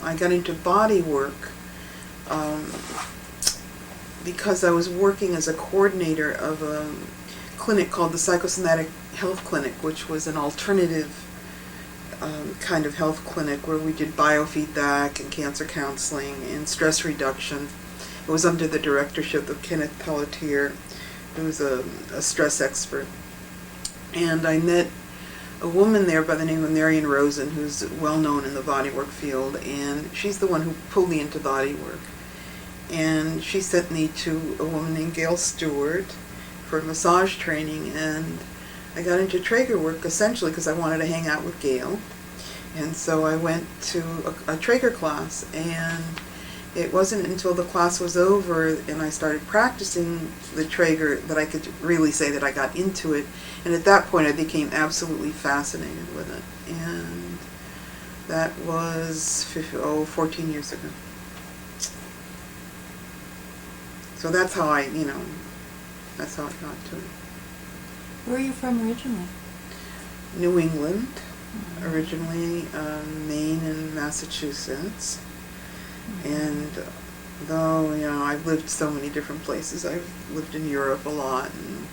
I got into body work because I was working as a coordinator of a clinic called the Psychosomatic Health Clinic, which was an alternative kind of health clinic where we did biofeedback and cancer counseling and stress reduction. It was under the directorship of Kenneth Pelletier, who was a stress expert. And I met a woman there by the name of Marion Rosen, who's well known in the bodywork field, and she's the one who pulled me into bodywork. And she sent me to a woman named Gail Stewart for massage training, and I got into Trager work essentially because I wanted to hang out with Gail. And so I went to a Trager class, and it wasn't until the class was over and I started practicing the Trager that I could really say that I got into it. And at that point I became absolutely fascinated with it. And that was 14 years ago. So that's how I got to it. Where are you from originally? New England, originally Maine and Massachusetts. And though, I've lived so many different places. I've lived in Europe a lot, and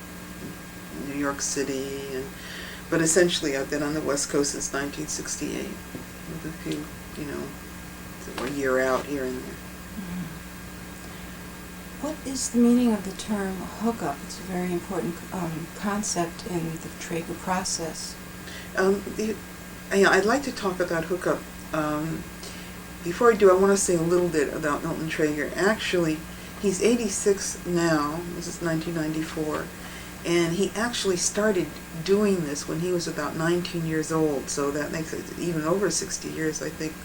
New York City, but essentially I've been on the West Coast since 1968, with a few, a year out here and there. What is the meaning of the term hookup? It's a very important concept in the Trager process. I'd like to talk about hookup. Before I do, I want to say a little bit about Milton Trager. Actually, he's 86 now. This is 1994. And he actually started doing this when he was about 19 years old. So that makes it even over 60 years, I think.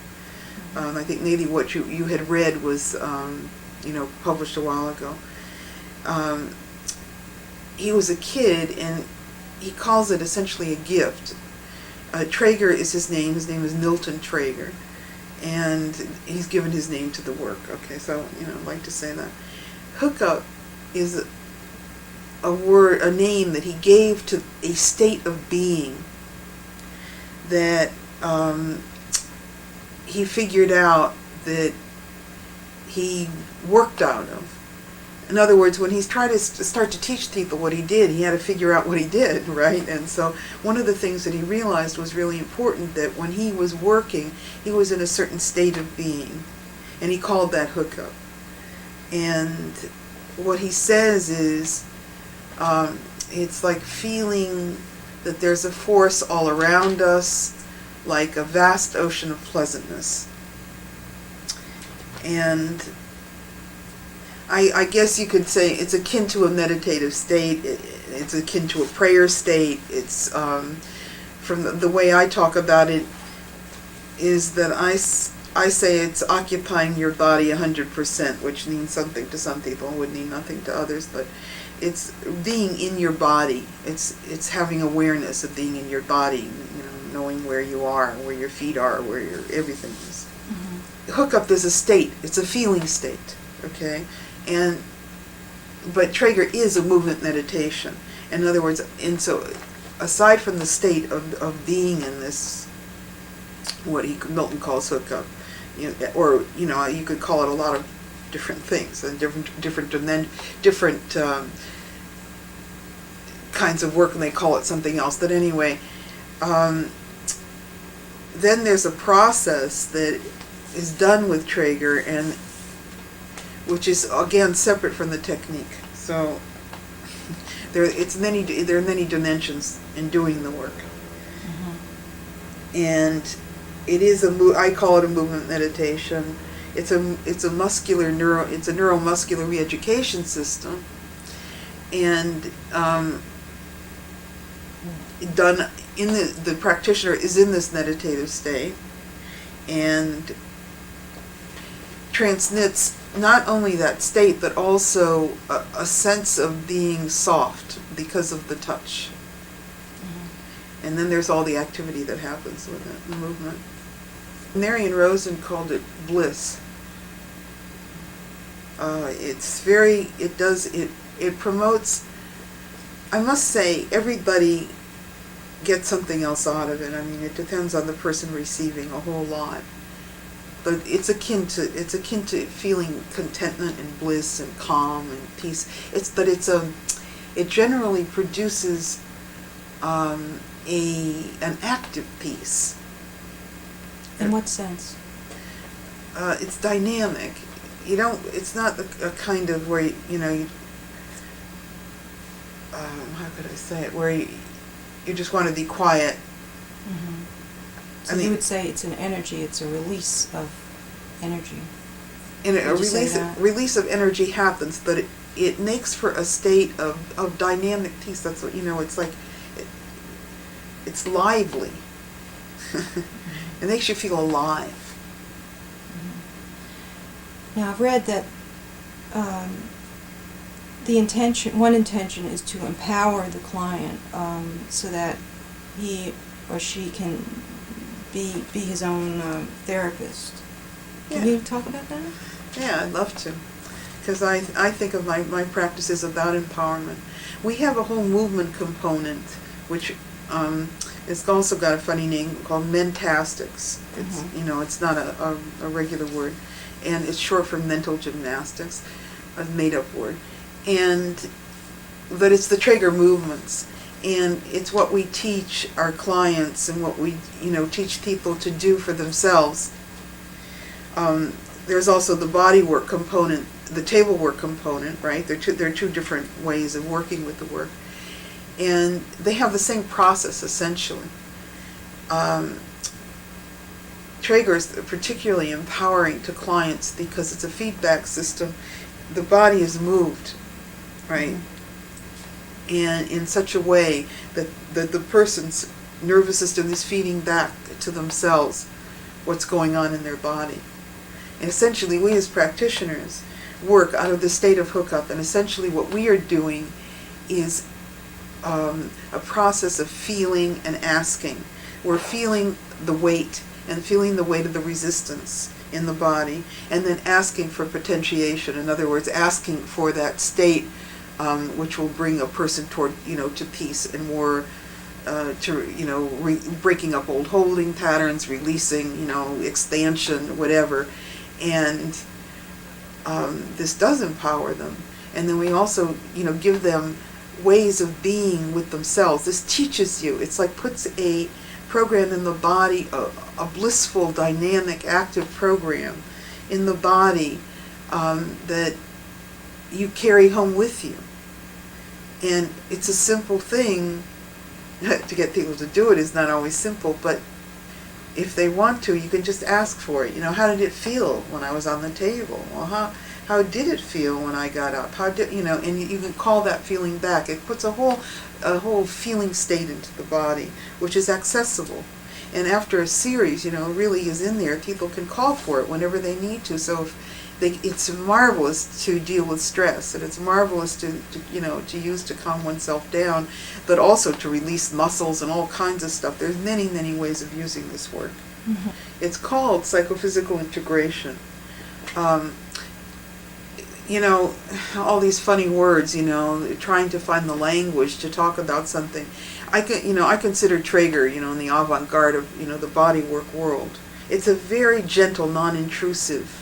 I think maybe what you had read was, published a while ago. He was a kid, and he calls it essentially a gift. Trager is his name. His name is Milton Trager. And he's given his name to the work. Okay, so I'd like to say that hookup is a name that he gave to a state of being that he figured out that he worked out of. In other words, when he's trying to start to teach people what he did, he had to figure out what he did, right? And so one of the things that he realized was really important, that when he was working, he was in a certain state of being, and he called that hookup. And what he says is, it's like feeling that there's a force all around us, like a vast ocean of pleasantness. And I guess you could say it's akin to a meditative state. It's akin to a prayer state. It's from the way I talk about it is that I say it's occupying your body 100%, which means something to some people and would mean nothing to others. But it's being in your body. It's having awareness of being in your body. Knowing where you are, where your feet are, where your everything is. Mm-hmm. Hookup is a state. It's a feeling state. Okay. But Trager is a movement meditation. In other words, and so aside from the state of being in this, what Milton calls hookup, you could call it a lot of different things and different kinds of work, and they call it something else. But anyway, then there's a process that is done with Trager, and which is again separate from the technique. So there are many dimensions in doing the work. Mm-hmm. And it is I call it a movement meditation. It's a neuromuscular re-education system, and done in the practitioner is in this meditative state and transmits not only that state, but also a sense of being soft because of the touch. Mm-hmm. And then there's all the activity that happens with it, the movement. Marion Rosen called it bliss. It promotes, I must say, everybody gets something else out of it. I mean, it depends on the person receiving a whole lot. but it's akin to feeling contentment and bliss and calm and peace. It generally produces an active peace. In what sense? It's dynamic. It's not a kind of where how could I say it? Where you just want to be quiet. Mm-hmm. So you would say it's an energy. It's a release of energy. And a release of energy happens, but it makes for a state of dynamic peace. That's what it's like. It's lively. It makes you feel alive. Now I've read that one intention is to empower the client so that he or she can be his own therapist. Can you talk about that? Yeah, I'd love to, because I think of my practice is about empowerment. We have a whole movement component, which it's also got a funny name called mentastics. It's it's not a regular word, and it's short for mental gymnastics, a made-up word, but it's the Trager movements, and it's what we teach our clients and what we teach people to do for themselves. There's also the body work component, the table work component, right? There are two different ways of working with the work, and they have the same process essentially. Trager is particularly empowering to clients because it's a feedback system. The body is moved, right? Mm-hmm. And in such a way that the person's nervous system is feeding back to themselves what's going on in their body. And essentially, we as practitioners work out of the state of hookup, and essentially what we are doing is a process of feeling and asking. We're feeling the weight and feeling the weight of the resistance in the body, and then asking for potentiation. In other words, asking for that state which will bring a person toward, to peace and more, breaking up old holding patterns, releasing, expansion, whatever. And this does empower them. And then we also, give them ways of being with themselves. This teaches you. It's like puts a program in the body, a blissful, dynamic, active program in the body that you carry home with you. And it's a simple thing. To get people to do it is not always simple, but if they want to, you can just ask for it. How did it feel when I was on the table? Well, how did it feel when I got up? How did and you can call that feeling back. It puts a whole feeling state into the body, which is accessible. And after a series, it really is in there. People can call for it whenever they need to. So it's marvelous to deal with stress, and it's marvelous to use to calm oneself down, but also to release muscles and all kinds of stuff. There's many, many ways of using this work. Mm-hmm. It's called psychophysical integration. All these funny words, trying to find the language to talk about something. I consider Trager, in the avant-garde of, the body work world. It's a very gentle, non-intrusive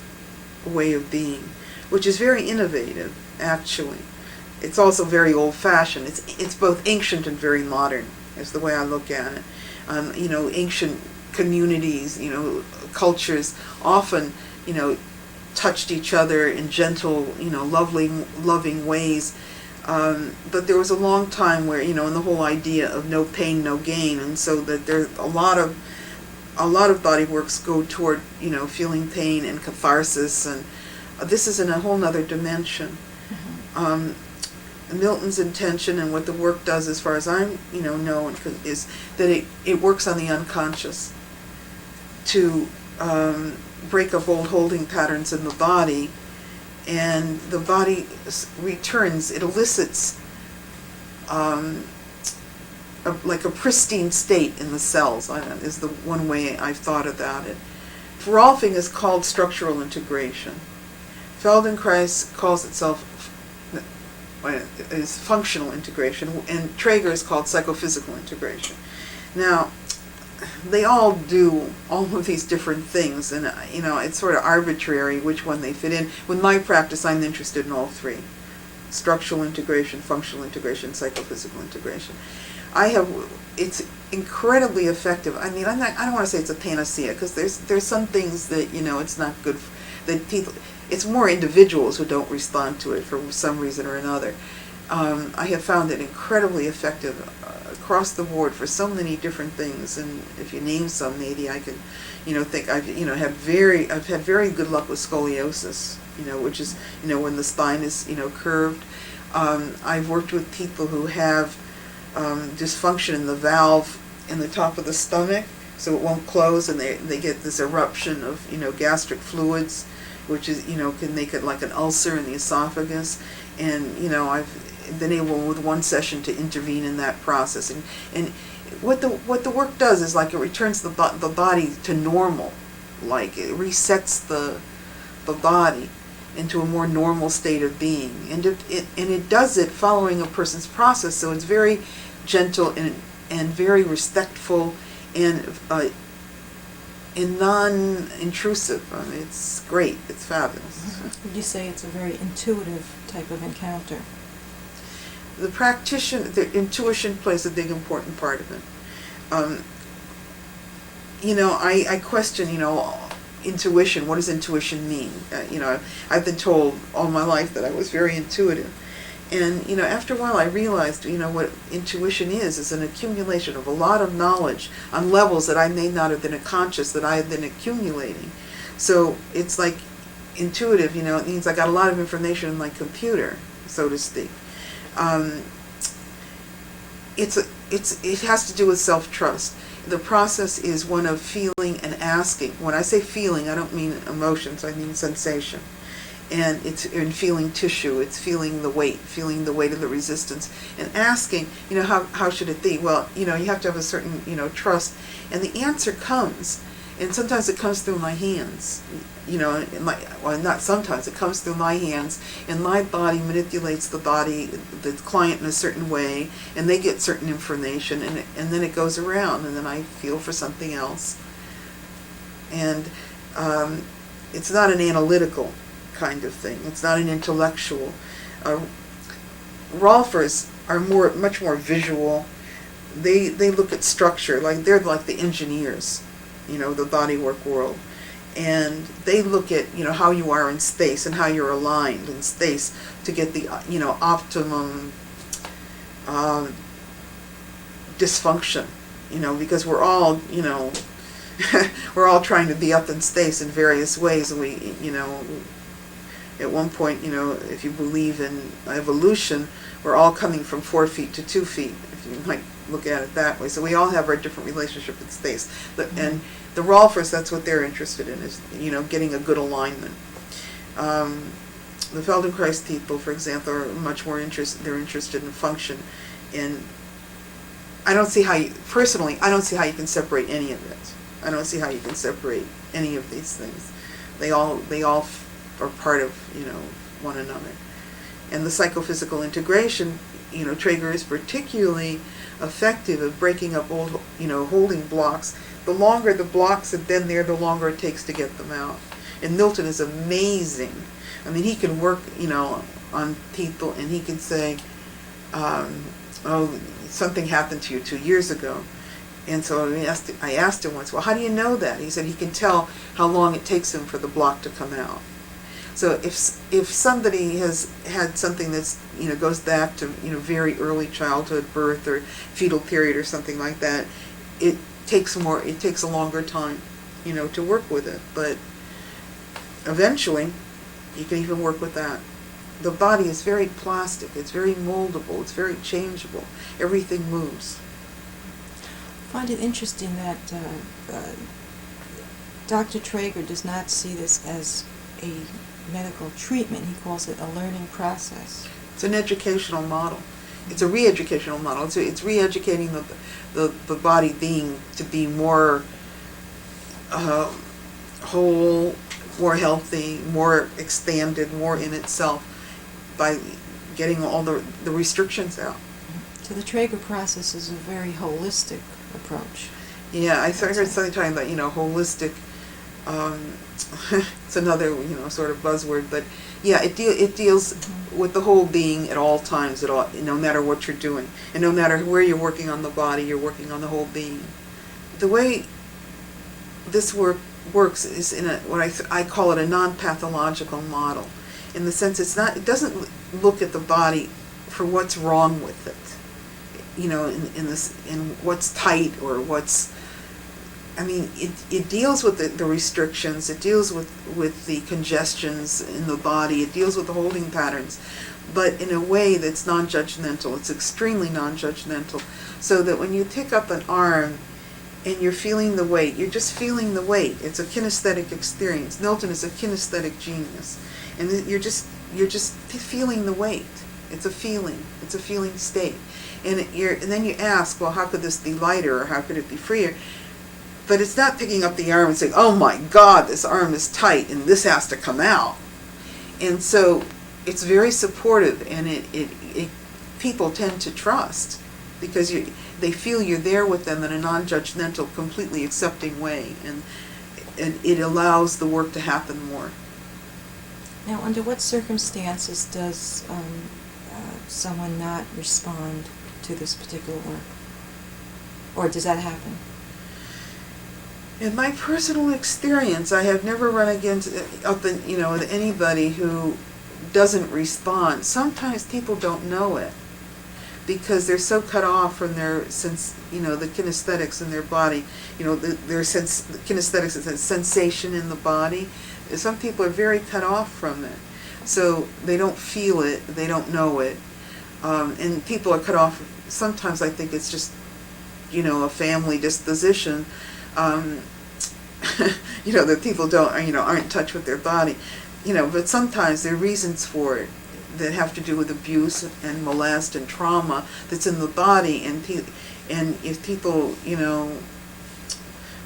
way of being, which is very innovative, actually. It's also very old-fashioned. It's both ancient and very modern, is the way I look at it. Ancient communities, cultures often, touched each other in gentle, loving ways. But there was a long time where, in the whole idea of no pain, no gain, and so that there's a lot of body works go toward, feeling pain and catharsis, and this is in a whole nother dimension. Mm-hmm. Milton's intention and what the work does, as far as I'm, know, is that it works on the unconscious to break up old holding patterns in the body, and the body returns, it elicits like a pristine state in the cells, is the one way I've thought about it. Rolfing is called structural integration. Feldenkrais calls itself is functional integration, and Trager is called psychophysical integration. Now, they all do all of these different things, and it's sort of arbitrary which one they fit in. With my practice, I'm interested in all three: structural integration, functional integration, psychophysical integration. It's incredibly effective. I mean, I don't want to say it's a panacea, because there's some things that it's not good that people. It's more individuals who don't respond to it for some reason or another. I have found it incredibly effective across the board for so many different things, and if you name some, maybe I can, think I've had very good luck with scoliosis, which is when the spine is curved. I've worked with people who have dysfunction in the valve in the top of the stomach, so it won't close, and they get this eruption of gastric fluids, which is can make it like an ulcer in the esophagus, and I've been able with one session to intervene in that process, and what the work does is like it returns the body to normal, like it resets the body into a more normal state of being, and it does it following a person's process, so it's very gentle and very respectful and non-intrusive. I mean, it's great. It's fabulous. Would you say it's a very intuitive type of encounter? The intuition plays a big important part of it. I question, intuition. What does intuition mean? I've been told all my life that I was very intuitive. And, after a while I realized, what intuition is an accumulation of a lot of knowledge on levels that I may not have been conscious that I had been accumulating. So it's like intuitive, it means I got a lot of information in my computer, so to speak. It has to do with self-trust. The process is one of feeling and asking. When I say feeling, I don't mean emotions, I mean sensation. And it's in feeling tissue, it's feeling the weight of the resistance, and asking, how should it be? Well, you have to have a certain, trust, and the answer comes, and sometimes it comes through my hands, not sometimes, it comes through my hands, and my body manipulates the client in a certain way, and they get certain information, and then it goes around, and then I feel for something else. And it's not an analytical kind of thing. It's not an intellectual. Rolfers are much more visual. They look at structure, like they're like the engineers, the bodywork world, and they look at how you are in space and how you're aligned in space to get the optimum dysfunction, because we're all we're all trying to be up in space in various ways, and we at one point, if you believe in evolution, we're all coming from 4 feet to 2 feet, if you might look at it that way. So we all have our different relationship with space. And the Rolfers, that's what they're interested in, is, getting a good alignment. The Feldenkrais people, for example, are much more they're interested in function. And I don't see how you can separate any of it. I don't see how you can separate any of these things. They all are part of one another. And the psychophysical integration, Trager is particularly effective at breaking up old holding blocks. The longer the blocks have been there, the longer it takes to get them out. And Milton is amazing. I mean, he can work on people, and he can say, something happened to you 2 years ago. And so I asked him once, well, how do you know that? He said he can tell how long it takes him for the block to come out. So if somebody has had something that's goes back to very early childhood, birth or fetal period or something like that, it takes a longer time to work with it. But eventually you can even work with that. The body is very plastic, it's very moldable, it's very changeable. Everything moves. I find it interesting that Dr. Trager does not see this as a medical treatment. He calls it a learning process. It's an educational model. It's a re-educational model. It's re-educating the body being to be more whole, more healthy, more expanded, more in itself, by getting all the restrictions out. So the Trager process is a very holistic approach. Yeah, I heard something talking about, holistic, it's another, sort of buzzword, but yeah, it deals with the whole being at all times, no matter what you're doing. And no matter where you're working on the body, you're working on the whole being. The way this works is in what I call it a non-pathological model. In the sense it doesn't look at the body for what's wrong with it. In what's tight or what's, it deals with the restrictions, it deals with the congestions in the body, it deals with the holding patterns, but in a way that's non-judgmental. It's extremely non-judgmental, so that when you pick up an arm and you're feeling the weight, you're just feeling the weight. It's a kinesthetic experience. Milton is a kinesthetic genius, and you're just feeling the weight. It's a feeling. It's a feeling state. And then you ask, well, how could this be lighter, or how could it be freer? But it's not picking up the arm and saying, oh my God, this arm is tight and this has to come out. And so it's very supportive, and it people tend to trust, because they feel you're there with them in a non-judgmental, completely accepting way, and it allows the work to happen more. Now, under what circumstances does someone not respond to this particular work? Or does that happen? In my personal experience, I have never run with anybody who doesn't respond. Sometimes people don't know it because they're so cut off from the kinesthetics in their body. The kinesthetics is a sensation in the body. Some people are very cut off from it, so they don't feel it, they don't know it, and people are cut off. Sometimes I think it's just, a family disposition. That people aren't in touch with their body, but sometimes there are reasons for it that have to do with abuse and molest and trauma that's in the body, and if people,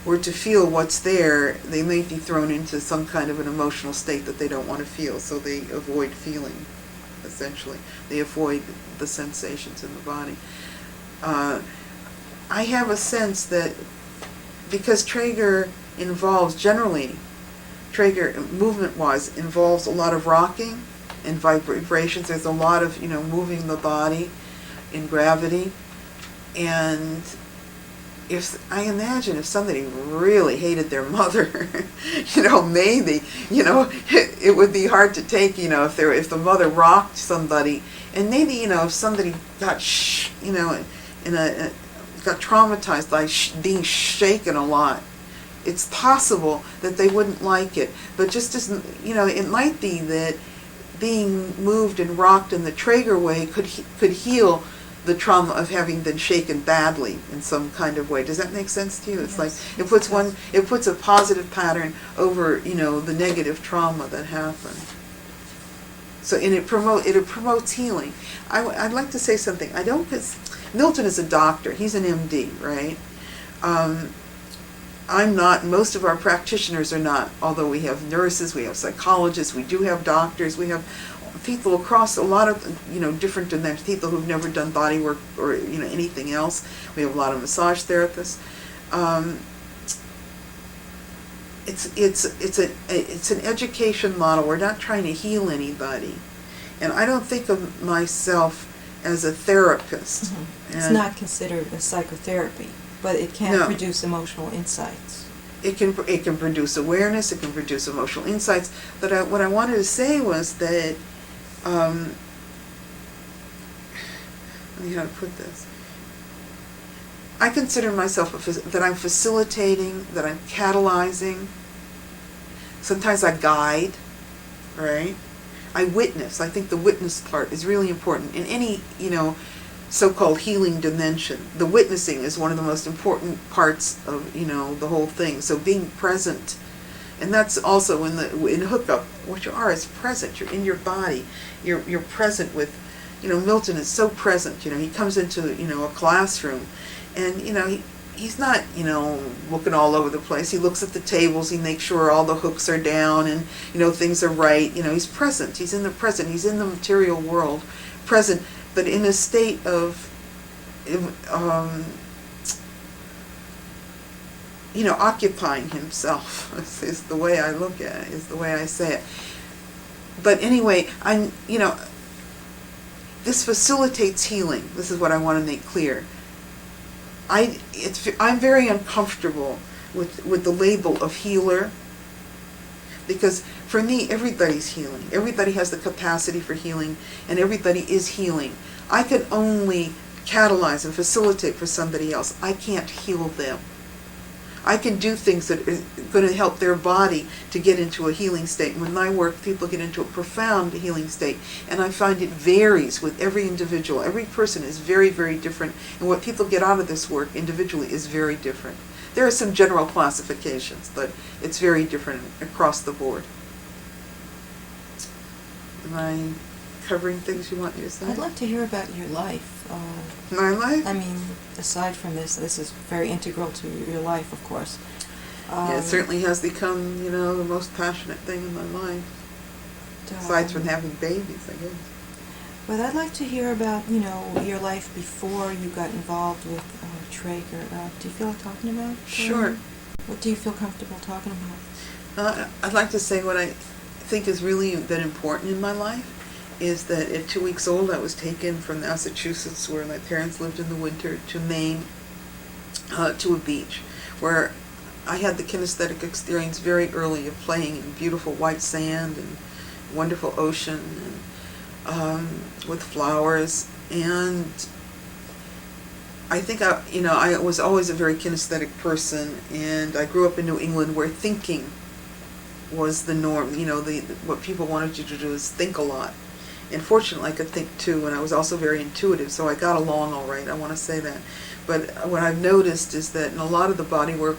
were to feel what's there, they may be thrown into some kind of an emotional state that they don't want to feel, so they avoid feeling, essentially. They avoid the sensations in the body. I have a sense that because Trager movement-wise, involves a lot of rocking and vibrations. There's a lot of, moving the body in gravity. And I imagine if somebody really hated their mother, maybe, it would be hard to take, if the mother rocked somebody, and maybe, if somebody got, got traumatized by being shaken a lot, it's possible that they wouldn't like it. But just as, it might be that being moved and rocked in the Trager way could heal the trauma of having been shaken badly in some kind of way. Does that make sense to you? It's yes, like it puts a positive pattern over, the negative trauma that happened. So, and it promotes healing. I'd like to say something. Because Milton is a doctor. He's an MD, right? I'm not. Most of our practitioners are not. Although we have nurses, we have psychologists, we do have doctors, we have people across a lot of different dimensions. People who've never done body work or anything else. We have a lot of massage therapists. It's an education model. We're not trying to heal anybody, and I don't think of myself as a therapist. Mm-hmm. It's not considered a psychotherapy, but it can produce emotional insights. It can produce awareness. It can produce emotional insights. But what I wanted to say was that, let me how to put this. I consider myself that I'm facilitating, that I'm catalyzing. Sometimes I guide, right? I witness. I think the witness part is really important in any, so-called healing dimension. The witnessing is one of the most important parts of, the whole thing. So being present, and that's also in hookup. What you are is present. You're in your body. You're present with, Milton is so present. He comes into a classroom, and he's not looking all over the place. He looks at the tables. He makes sure all the hooks are down and things are right. He's present. He's in the present. He's in the material world, present, but in occupying himself is the way I look at it, is the way I say it. But anyway, this facilitates healing. This is what I want to make clear. I'm very uncomfortable with the label of healer, because for me, everybody's healing. Everybody has the capacity for healing, and everybody is healing. I can only catalyze and facilitate for somebody else. I can't heal them. I can do things that are going to help their body to get into a healing state. When I work, people get into a profound healing state, and I find it varies with every individual. Every person is very, very different, and what people get out of this work individually is very different. There are some general classifications, but it's very different across the board. Am I covering things you want me to say? I'd like to hear about your life. My life? I mean, aside from this is very integral to your life, of course. Yeah, it certainly has become, the most passionate thing in my life. Aside from having babies, I guess. But I'd like to hear about, your life before you got involved with Trager. Do you feel like talking about? Sure. What do you feel comfortable talking about? I'd like to say what I think has really been important in my life is that at 2 weeks old I was taken from Massachusetts, where my parents lived in the winter, to Maine, to a beach, where I had the kinesthetic experience very early of playing in beautiful white sand and wonderful ocean, and with flowers. And I think I was always a very kinesthetic person, and I grew up in New England, where thinking was the norm. What people wanted you to do is think a lot. And fortunately, I could think too, and I was also very intuitive, so I got along all right. I want to say that. But what I've noticed is that in a lot of the bodywork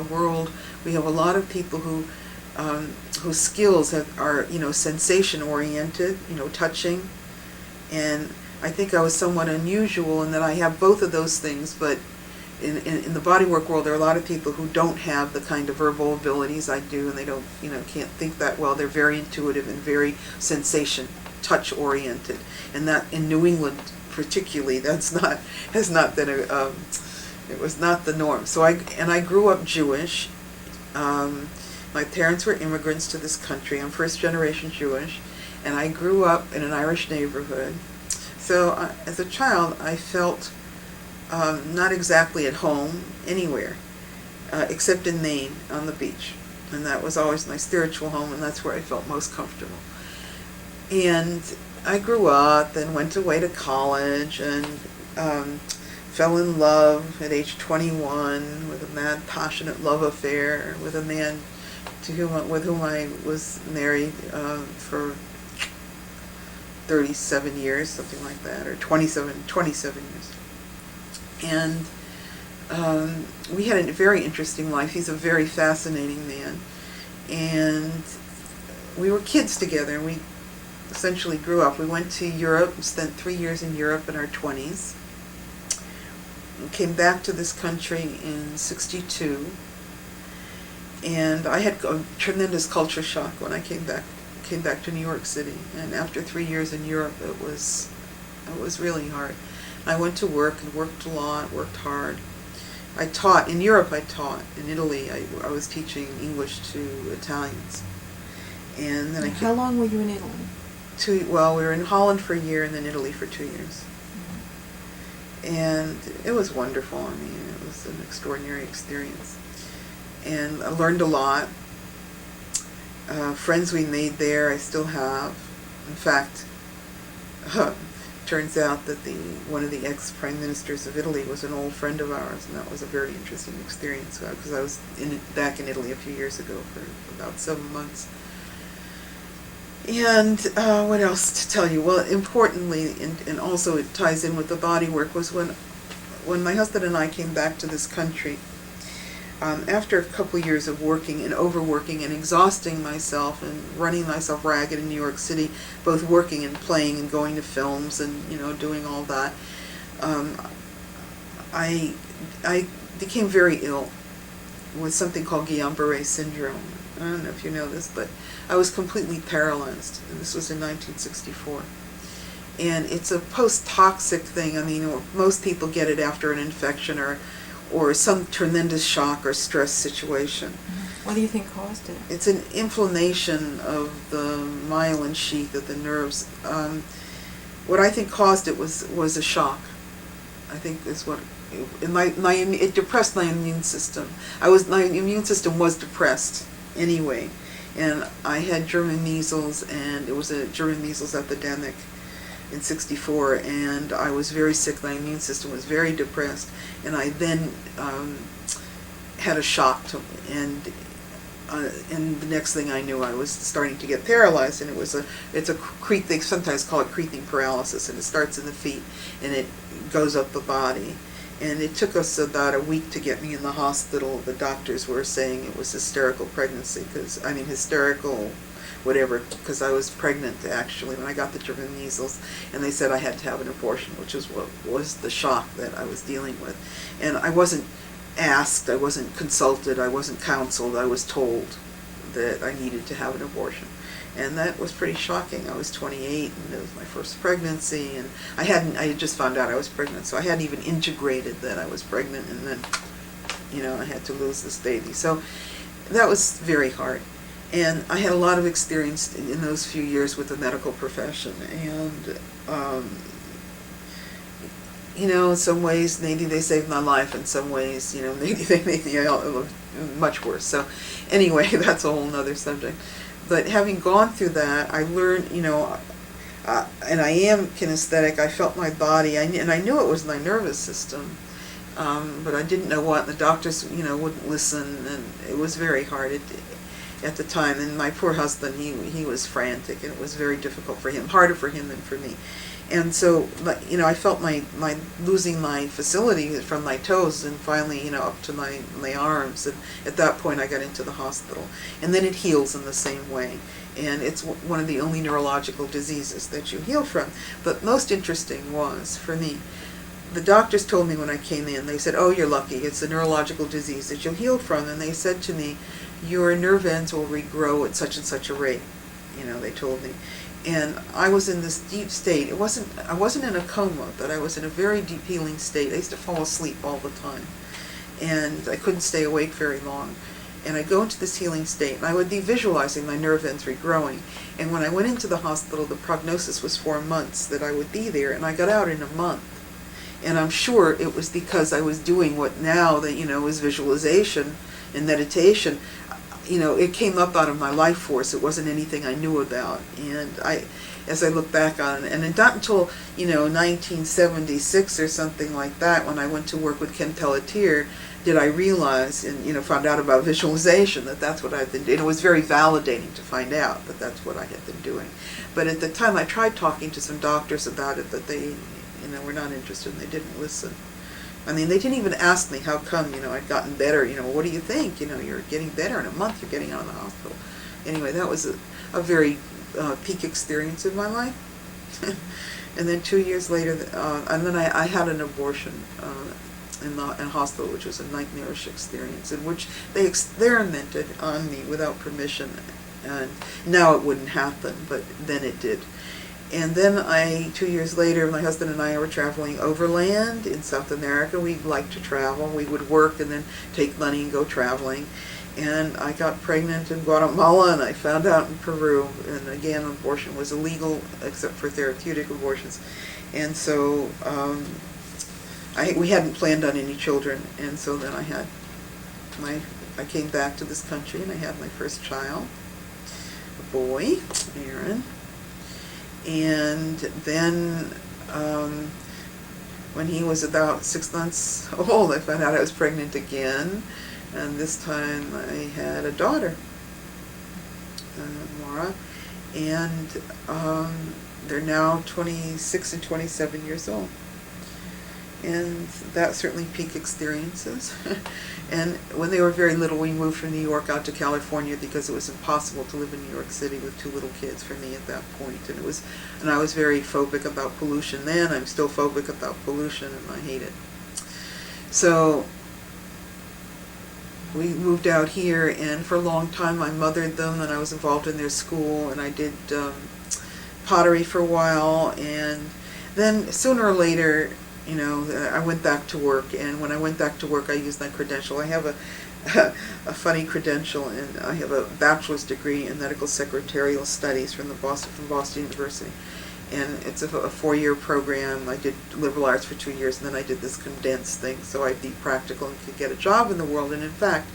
world, we have a lot of people whose skills are sensation oriented, touching, and I think I was somewhat unusual in that I have both of those things. But in the bodywork world, there are a lot of people who don't have the kind of verbal abilities I do, and they don't can't think that well. They're very intuitive and very sensation, touch oriented, and that in New England particularly, has not been it was not the norm. So I grew up Jewish. My parents were immigrants to this country. I'm first generation Jewish, and I grew up in an Irish neighborhood. So as a child, I felt not exactly at home anywhere, except in Maine on the beach, and that was always my spiritual home, and that's where I felt most comfortable. And I grew up and went away to college, and fell in love at age 21 with a mad, passionate love affair with a man with whom I was married for 37 years, something like that, or 27 years. And we had a very interesting life. He's a very fascinating man. And we were kids together, and we essentially grew up. We went to Europe, spent 3 years in Europe in our 20s. Came back to this country in '62. And I had a tremendous culture shock when I came back to New York City. And after 3 years in Europe, it was really hard. I went to work and worked a lot, worked hard. I taught in Europe. In Italy, I was teaching English to Italians. And then How long were you in Italy? We were in Holland for a year, and then Italy for 2 years. And it was wonderful. I mean, it was an extraordinary experience. And I learned a lot. Friends we made there, I still have. In fact, turns out that one of the ex-prime ministers of Italy was an old friend of ours, and that was a very interesting experience, because I was back in Italy a few years ago for about 7 months. And what else to tell you? Well, importantly, and also it ties in with the body work, was when my husband and I came back to this country, after a couple of years of working and overworking and exhausting myself and running myself ragged in New York City, both working and playing and going to films and doing all that, I became very ill with something called Guillain-Barré syndrome. I don't know if you know this, but I was completely paralyzed, and this was in 1964. And it's a post-toxic thing. I mean, most people get it after an infection or some tremendous shock or stress situation. What do you think caused it? It's an inflammation of the myelin sheath of the nerves. What I think caused it was a shock. I think is what it depressed my immune system. My immune system was depressed anyway, and I had German measles, and it was a German measles epidemic in '64, and I was very sick. My immune system was very depressed, and I then had a shock and the next thing I knew, I was starting to get paralyzed, and they sometimes call it creeping paralysis, and it starts in the feet and it goes up the body. And it took us about a week to get me in the hospital. The doctors were saying it was hysterical pregnancy, hysterical whatever, because I was pregnant actually when I got the German measles, and they said I had to have an abortion, which was what was the shock that I was dealing with. And I wasn't asked, I wasn't consulted, I wasn't counseled, I was told that I needed to have an abortion. And that was pretty shocking. I was 28, and it was my first pregnancy, and I had just found out I was pregnant, so I hadn't even integrated that I was pregnant, and then, I had to lose this baby. So that was very hard. And I had a lot of experience in those few years with the medical profession, and in some ways, maybe they saved my life. In some ways, maybe they made me much worse. So anyway, that's a whole nother subject. But having gone through that, I learned, and I am kinesthetic. I felt my body, and I knew it was my nervous system, but I didn't know what. The doctors, wouldn't listen, and it was very hard at the time. And my poor husband, he was frantic, and it was very difficult for him, harder for him than for me. And so, I felt my losing my facility from my toes and finally, up to my arms. And at that point, I got into the hospital. And then it heals in the same way. And it's one of the only neurological diseases that you heal from. But most interesting was, for me, the doctors told me when I came in, they said, "Oh, you're lucky. It's a neurological disease that you'll heal from." And they said to me, "Your nerve ends will regrow at such and such a rate." They told me. And I was in this deep state. I wasn't in a coma, but I was in a very deep healing state. I used to fall asleep all the time, and I couldn't stay awake very long. And I'd go into this healing state, and I would be visualizing my nerve ends regrowing. And when I went into the hospital, the prognosis was 4 months that I would be there, and I got out in a month. And I'm sure it was because I was doing what now that, is visualization and meditation. It came up out of my life force. It wasn't anything I knew about. And as I look back on it, and not until, 1976 or something like that, when I went to work with Ken Pelletier, did I realize and, found out about visualization, that's what I've been doing. It was very validating to find out that that's what I had been doing. But at the time, I tried talking to some doctors about it, but they, were not interested, and they didn't listen. They didn't even ask me how come, I'd gotten better. What do you think? You're getting better in a month. You're getting out of the hospital. Anyway, that was a very peak experience in my life. And then 2 years later, and then I had an abortion in a hospital, which was a nightmarish experience, in which they experimented on me without permission. And now it wouldn't happen, but then it did. And then 2 years later, my husband and I were traveling overland in South America. We liked to travel. We would work and then take money and go traveling. And I got pregnant in Guatemala, and I found out in Peru. And again, abortion was illegal except for therapeutic abortions. And so we hadn't planned on any children. And so then I came back to this country, and I had my first child, a boy, Aaron. And then when he was about 6 months old, I found out I was pregnant again, and this time I had a daughter, Maura, and they're now 26 and 27 years old. And that's certainly peak experiences. And when they were very little, we moved from New York out to California because it was impossible to live in New York City with 2 little kids for me at that point. And I was very phobic about pollution then. I'm still phobic about pollution, and I hate it. So we moved out here, and for a long time I mothered them, and I was involved in their school, and I did pottery for a while. And then sooner or later, You know, I went back to work, and when I went back to work, I used my credential. I have a funny credential, and I have a bachelor's degree in medical secretarial studies from Boston University, and it's a 4-year program. I did liberal arts for 2 years, and then I did this condensed thing, so I'd be practical and could get a job in the world. And in fact,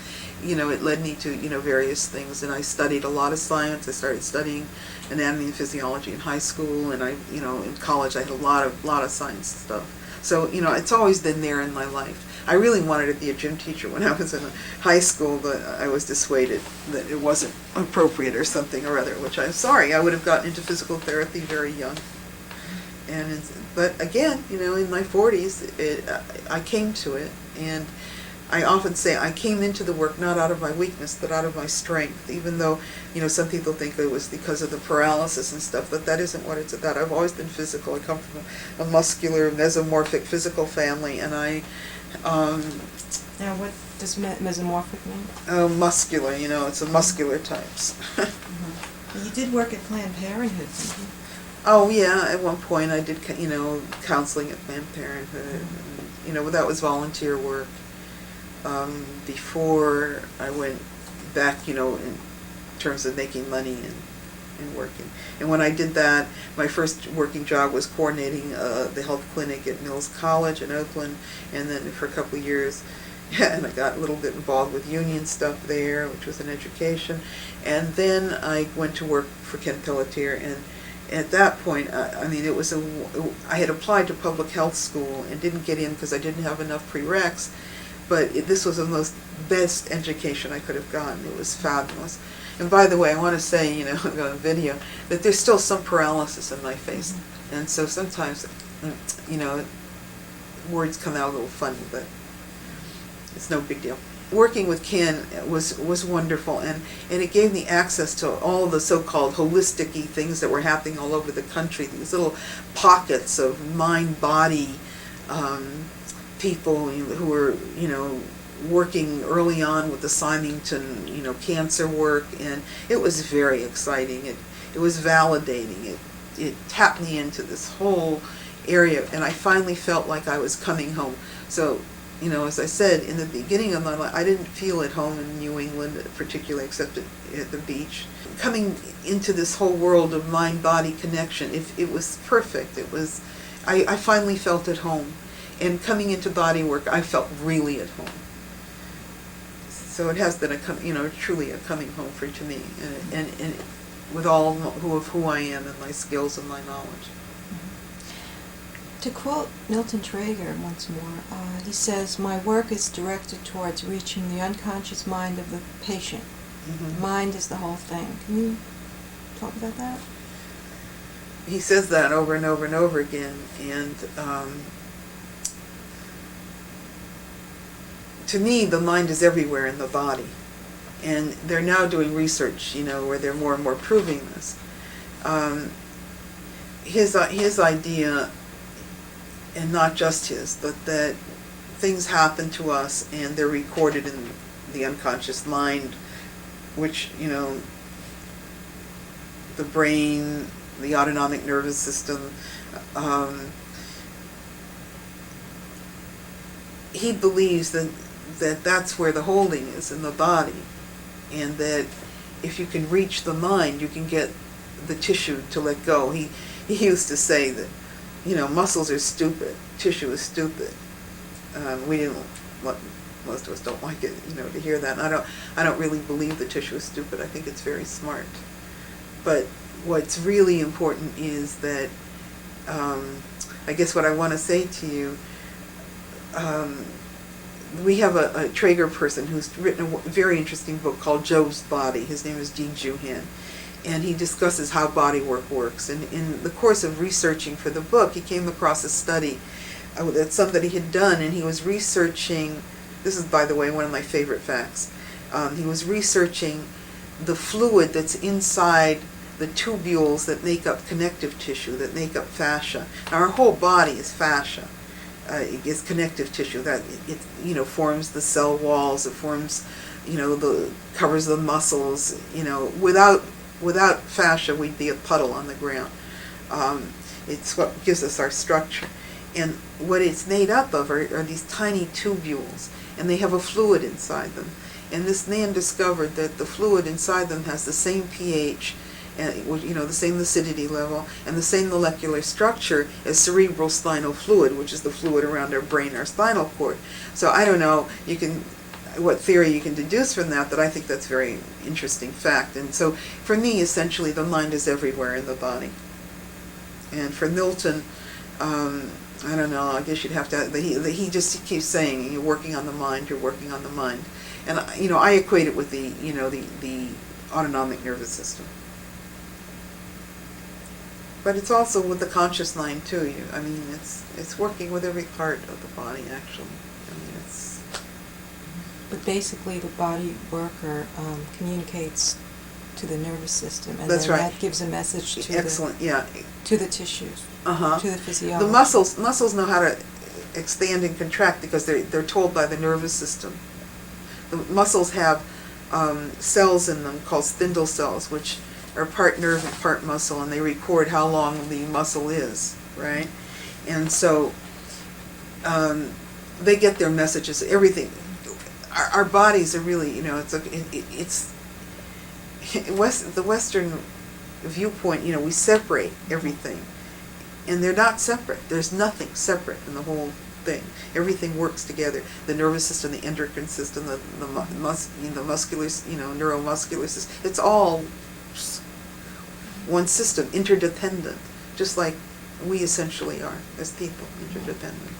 you know, it led me to, you know, various things, and I studied a lot of science. I started studying anatomy and physiology in high school, and I, you know, in college I had a lot of science stuff. So, you know, it's always been there in my life. I really wanted to be a gym teacher when I was in high school, but I was dissuaded that it wasn't appropriate or something or other, which I'm sorry. I would have gotten into physical therapy very young. But again, you know, in my 40s, I came to it, and I often say I came into the work not out of my weakness, but out of my strength, even though, you know, some people think it was because of the paralysis and stuff, but that isn't what it's about. I've always been physical. I come from a muscular, mesomorphic physical family, and Now, what does mesomorphic mean? Muscular, you know, it's a muscular types. Mm-hmm. You did work at Planned Parenthood, didn't you? Oh, yeah, at one point I did, you know, counseling at Planned Parenthood, and, you know, that was volunteer work. Before I went back, you know, in terms of making money and working. And when I did that, my first working job was coordinating the health clinic at Mills College in Oakland, and then for a couple of years, and I got a little bit involved with union stuff there, which was an education. And then I went to work for Ken Pelletier, and at that point, I mean, I had applied to public health school and didn't get in because I didn't have enough prereqs. But this was the best education I could have gotten. It was fabulous. And by the way, I want to say, you know, on video, that there's still some paralysis in my face. Mm-hmm. And so sometimes, you know, words come out a little funny, but it's no big deal. Working with Ken was wonderful, and it gave me access to all the so-called holistic-y things that were happening all over the country, these little pockets of mind-body people who were, you know, working early on with the Symington, you know, cancer work, and it was very exciting. It was validating. It tapped me into this whole area, and I finally felt like I was coming home. So, you know, as I said, in the beginning of my life, I didn't feel at home in New England, particularly except at the beach. Coming into this whole world of mind-body connection, it was perfect. I finally felt at home. And coming into body work, I felt really at home. So it has been truly a coming home to me, and with all of who I am and my skills and my knowledge. To quote Milton Trager once more, he says, "My work is directed towards reaching the unconscious mind of the patient. Mm-hmm. Mind is the whole thing." Can you talk about that? He says that over and over and over again, and to me, the mind is everywhere in the body, and they're now doing research, you know, where they're more and more proving this. His idea, and not just his, but that things happen to us and they're recorded in the unconscious mind, which, you know, the brain, the autonomic nervous system, he believes that that's where the holding is, in the body, and that if you can reach the mind, you can get the tissue to let go. He used to say that, you know, muscles are stupid, tissue is stupid. Most of us don't like it, you know, to hear that. And I don't really believe the tissue is stupid. I think it's very smart. But what's really important is that, I guess what I want to say to you, we have a Trager person who's written a very interesting book called Joe's Body. His name is Dean Juhan. And he discusses how body work works. And in the course of researching for the book, he came across a study that somebody had done, and he was researching, this is, by the way, one of my favorite facts, he was researching the fluid that's inside the tubules that make up connective tissue, that make up fascia. Now, our whole body is fascia. It is connective tissue that it you know, forms the cell walls. It forms, you know, covers the muscles. You know, without fascia, we'd be a puddle on the ground. It's what gives us our structure. And what it's made up of are these tiny tubules, and they have a fluid inside them. And this man discovered that the fluid inside them has the same pH, and the same acidity level, and the same molecular structure as cerebral spinal fluid, which is the fluid around our brain, our spinal cord. So I don't know what theory you can deduce from that, but I think that's a very interesting fact. And so for me, essentially, the mind is everywhere in the body. And for Milton, I don't know, I guess you'd have to, he just keeps saying, you're working on the mind, you're working on the mind. And, I equate it with the autonomic nervous system. But it's also with the conscious mind too. It's working with every part of the body, actually. But basically the body worker communicates to the nervous system, and That's then right. that gives a message to the tissues, to the physiology. The muscles know how to expand and contract because they're told by the nervous system. The muscles have cells in them called spindle cells, which are part nerve and part muscle, and they record how long the muscle is, right? And so they get their messages. Everything. Our bodies are really, it's the Western viewpoint. We separate everything, and they're not separate. There's nothing separate in the whole thing. Everything works together. The nervous system, the endocrine system, the muscular, neuromuscular system. It's all one system, interdependent, just like we essentially are as people, interdependent.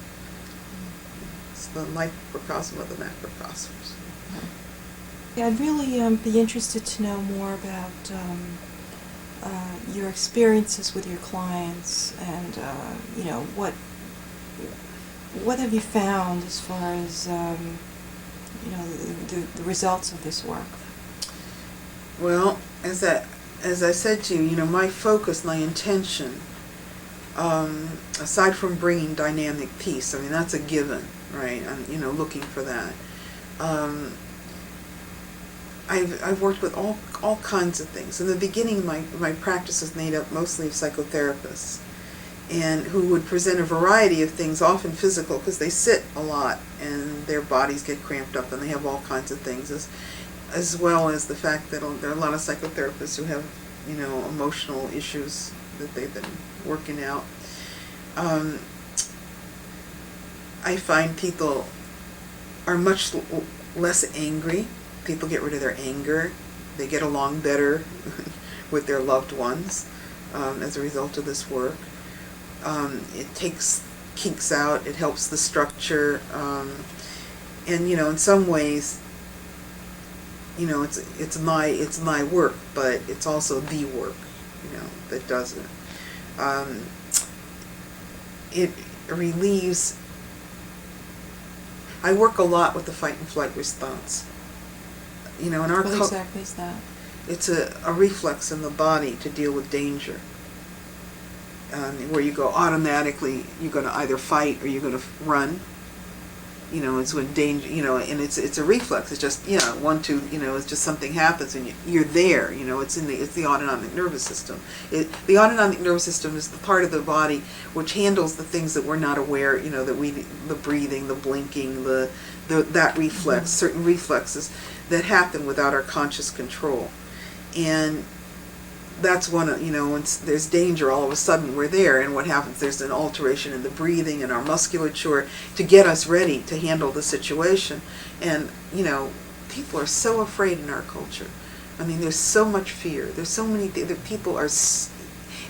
It's the microcosm of the macrocosmos. Yeah, I'd really be interested to know more about your experiences with your clients, and what have you found as far as the results of this work? Well, as I said to you, my focus, my intention, aside from bringing dynamic peace, that's a given, right? I'm looking for that. I've worked with all kinds of things. In the beginning, my practice was made up mostly of psychotherapists, and who would present a variety of things, often physical, because they sit a lot and their bodies get cramped up and they have all kinds of things, as well as the fact that there are a lot of psychotherapists who have, emotional issues that they've been working out. I find people are much less angry. People get rid of their anger. They get along better with their loved ones as a result of this work. It takes kinks out. It helps the structure. And in some ways, it's my work, but it's also the work, that does it. It relieves. I work a lot with the fight and flight response. In our What exactly is that? It's a reflex in the body to deal with danger. Where you go automatically, you're going to either fight or you're going to run. It's when danger, and it's a reflex. It's just, 1, 2, it's just something happens and you're there. It's the autonomic nervous system. The autonomic nervous system is the part of the body which handles the things that we're not aware, the breathing, the blinking, that reflex, certain reflexes that happen without our conscious control. And that's one, when there's danger, all of a sudden we're there, and what happens, there's an alteration in the breathing and our musculature to get us ready to handle the situation. And, people are so afraid in our culture. There's so much fear. There's so many things that people are,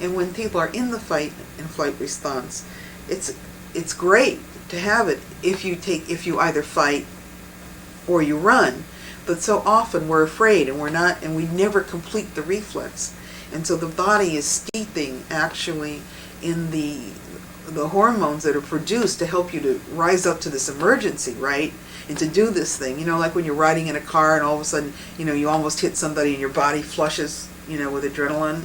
and when people are in the fight and flight response, it's great to have it if you either fight or you run. But so often we're afraid and we never complete the reflex. And so the body is steeping actually in the hormones that are produced to help you to rise up to this emergency, right? And to do this thing, like when you're riding in a car and all of a sudden, you almost hit somebody and your body flushes, with adrenaline,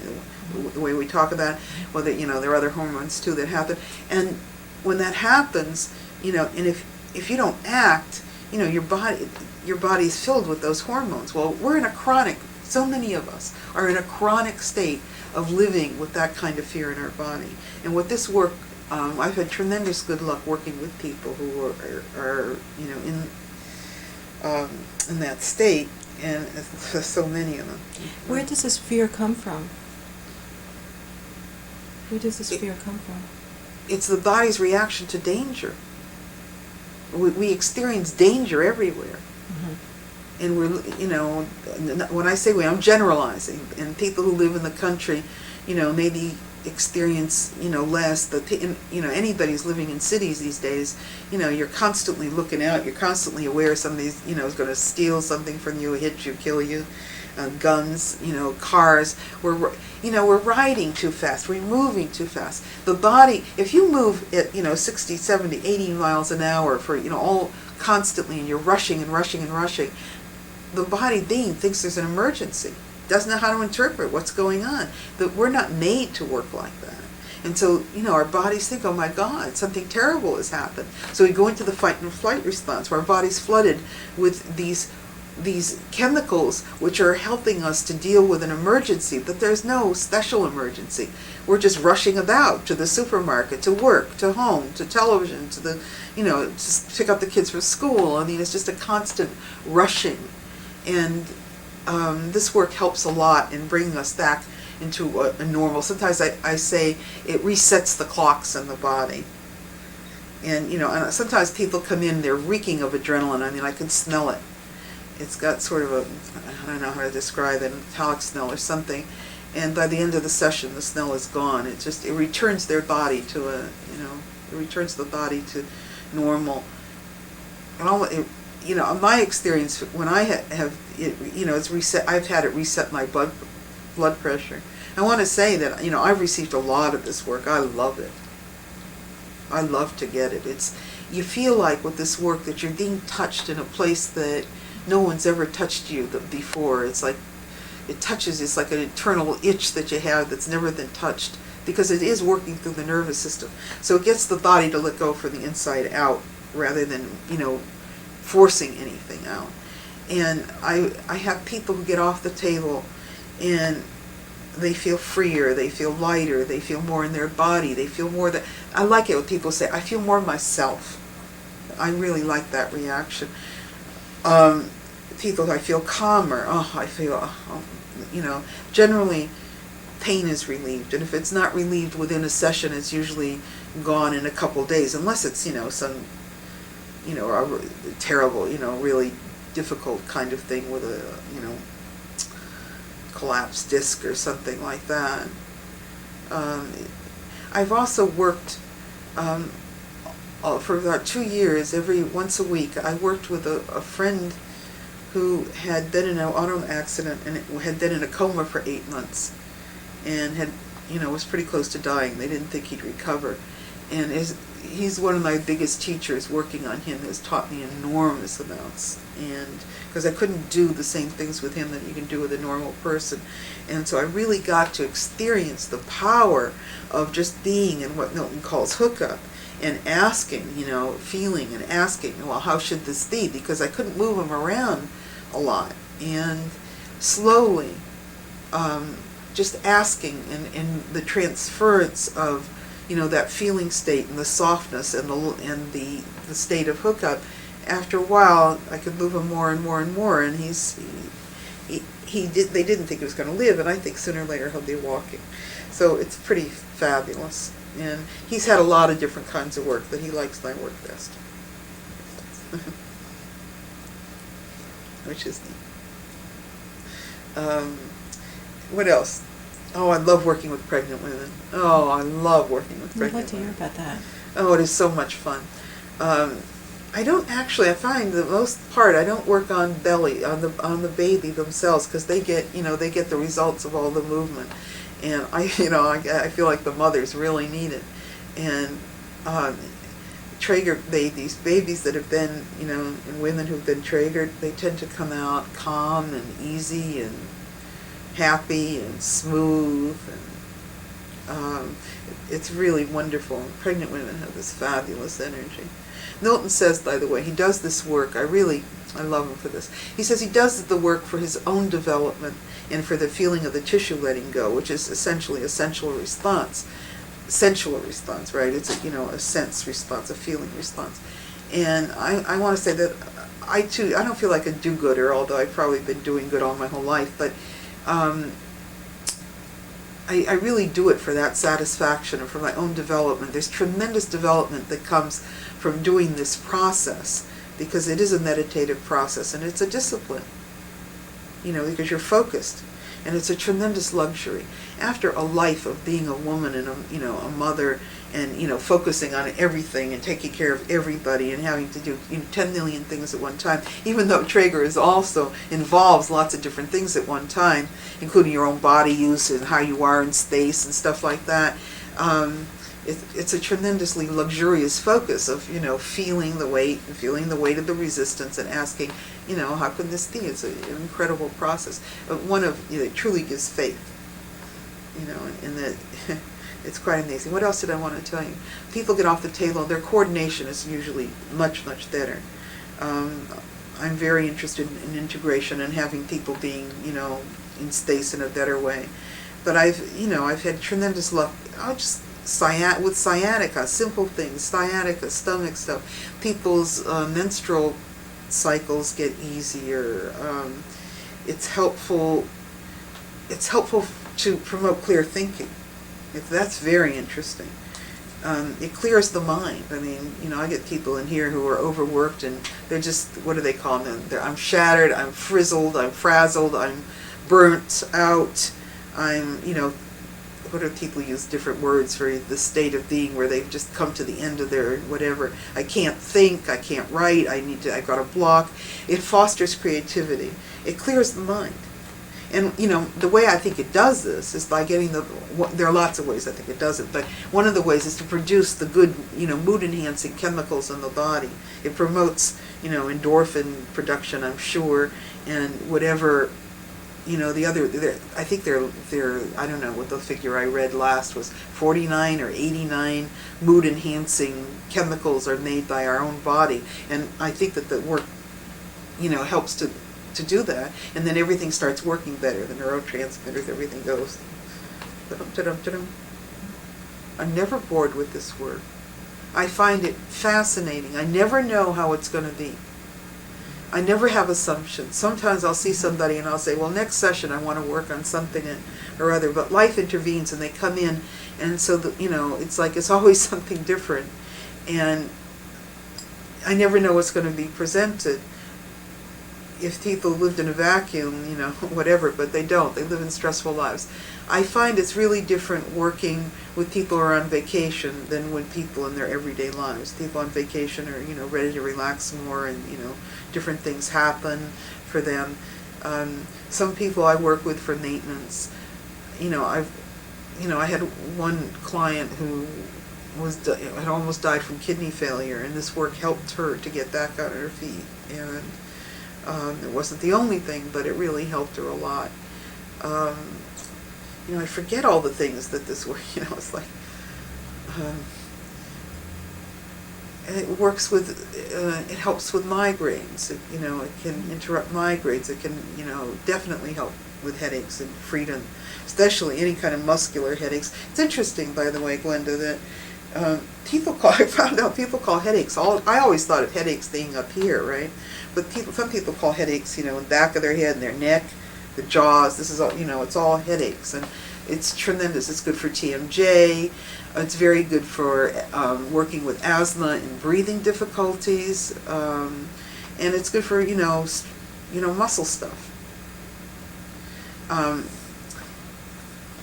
the way we talk about it. Well, there are other hormones too that happen. And when that happens, and if you don't act, your body is filled with those hormones. Well, we're in a chronic, so many of us are in a chronic state of living with that kind of fear in our body. And what this work I've had tremendous good luck working with people who are in that state, and there's so many of them. Where does this fear come from? Where does this fear come from? It's the body's reaction to danger. We experience danger everywhere. Mm-hmm. And we're, when I say we, I'm generalizing. And people who live in the country, maybe experience, less. Anybody's living in cities these days, you're constantly looking out. You're constantly aware somebody's, is going to steal something from you, hit you, kill you. Guns, cars. We're riding too fast. We're moving too fast. The body, if you move at, 60, 70, 80 miles an hour for, all constantly, and you're rushing and rushing and rushing, the body being thinks there's an emergency. Doesn't know how to interpret what's going on. That we're not made to work like that. And so, our bodies think, oh my God, something terrible has happened. So we go into the fight and flight response, where our body's flooded with these chemicals which are helping us to deal with an emergency, but there's no special emergency. We're just rushing about to the supermarket, to work, to home, to television, to the, just pick up the kids from school. I mean, it's just a constant rushing. And this work helps a lot in bringing us back into a normal. Sometimes I say it resets the clocks in the body. And, and sometimes people come in, they're reeking of adrenaline. I mean, I can smell it. It's got sort of I don't know how to describe it, a metallic smell or something. And by the end of the session, the smell is gone. It returns their body to it returns the body to normal. And my experience, when I have it's reset, I've had it reset my blood pressure. I want to say that, I've received a lot of this work. I love it. I love to get it. You feel like with this work that you're being touched in a place that no one's ever touched you before. It's like it touches. It's like an internal itch that you have that's never been touched, because it is working through the nervous system. So it gets the body to let go from the inside out rather than forcing anything out. And I have people who get off the table and they feel freer, they feel lighter, they feel more in their body, they feel more that I like it when people say, I feel more myself. I really like that reaction. People, I feel calmer. I feel, generally pain is relieved. And if it's not relieved within a session, it's usually gone in a couple days, unless it's, some, a terrible, really difficult kind of thing with a, collapsed disc or something like that. I've also worked, for about 2 years, once a week, I worked with a friend who had been in an auto accident and had been in a coma for 8 months, and had, was pretty close to dying. They didn't think he'd recover, and he's one of my biggest teachers. Working on him has taught me enormous amounts, and because I couldn't do the same things with him that you can do with a normal person, and so I really got to experience the power of just being in what Milton calls hookup. And asking, feeling and asking, well, how should this be? Because I couldn't move him around a lot. And slowly, just asking and the transference of, that feeling state and the softness and the state of hookup. After a while, I could move him more and more and more. And they didn't think he was going to live, and I think sooner or later he'll be walking. So it's pretty fabulous. And he's had a lot of different kinds of work, but he likes my work best. Which is neat. What else? Oh, I love working with pregnant women. Oh, I love working with pregnant women. I'd like to hear about that. Oh, it is so much fun. I find the most part, I don't work on belly, on the baby themselves, because they get the results of all the movement. And I feel like the mothers really need it. And Trager babies that have been, and women who've been Tragered, they tend to come out calm and easy and happy and smooth. And it's really wonderful. And pregnant women have this fabulous energy. Milton says, by the way, he does this work. I love him for this. He says he does the work for his own development and for the feeling of the tissue letting go, which is essentially a sensual response. sensual response, right? It's a sense response, a feeling response. And I want to say that I don't feel like a do-gooder, although I've probably been doing good all my whole life, but I really do it for that satisfaction and for my own development. There's tremendous development that comes from doing this process, because it is a meditative process and it's a discipline, because you're focused. And it's a tremendous luxury. After a life of being a woman and a mother, and focusing on everything and taking care of everybody and having to do 10 million things at one time, even though Trager also involves lots of different things at one time, including your own body use and how you are in space and stuff like that. It's a tremendously luxurious focus of feeling the weight and feeling the weight of the resistance and asking, how can this be? It's an incredible process. One of it truly gives faith, and that it's quite amazing. What else did I want to tell you? People get off the table; their coordination is usually much better. I'm very interested in integration and having people being in space in a better way. But I've had tremendous luck. With sciatica, simple things, sciatica, stomach stuff. People's menstrual cycles get easier. It's helpful to promote clear thinking. That's very interesting. It clears the mind. I mean, I get people in here who are overworked and they're just, what do they call them? I'm shattered, I'm frizzled, I'm frazzled, I'm burnt out, I'm, what do people use different words for the state of being where they've just come to the end of their whatever. I can't think, I can't write, I've got a block. It fosters creativity. It clears the mind. And, the way I think it does this is by getting there are lots of ways I think it does it, but one of the ways is to produce the good, mood-enhancing chemicals in the body. It promotes, endorphin production, I'm sure, and whatever, the other, I think they're, I don't know what the figure I read last was, 49 or 89 mood-enhancing chemicals are made by our own body, and I think that the work, helps to do that, and then everything starts working better. The neurotransmitters, everything goes. I'm never bored with this work. I find it fascinating. I never know how it's going to be. I never have assumptions. Sometimes I'll see somebody and I'll say, well, next session I want to work on something or other, but life intervenes and they come in, and so it's like it's always something different, and I never know what's going to be presented. If people lived in a vacuum, whatever, but they don't. They live in stressful lives. I find it's really different working with people who are on vacation than with people in their everyday lives. People on vacation are, ready to relax more, and, different things happen for them. Some people I work with for maintenance, I had one client who had almost died from kidney failure, and this work helped her to get back on her feet. And it wasn't the only thing, but it really helped her a lot. I forget all the things that this work, it's like, and it works with, it helps with migraines. It can interrupt migraines. It can, definitely help with headaches and freedom, especially any kind of muscular headaches. It's interesting, by the way, Glenda, that I found out people call headaches, I always thought of headaches being up here, right? But some people call headaches, in the back of their head and their neck, the jaws. This is all, it's all headaches, and it's tremendous. It's good for TMJ. It's very good for working with asthma and breathing difficulties, and it's good for muscle stuff.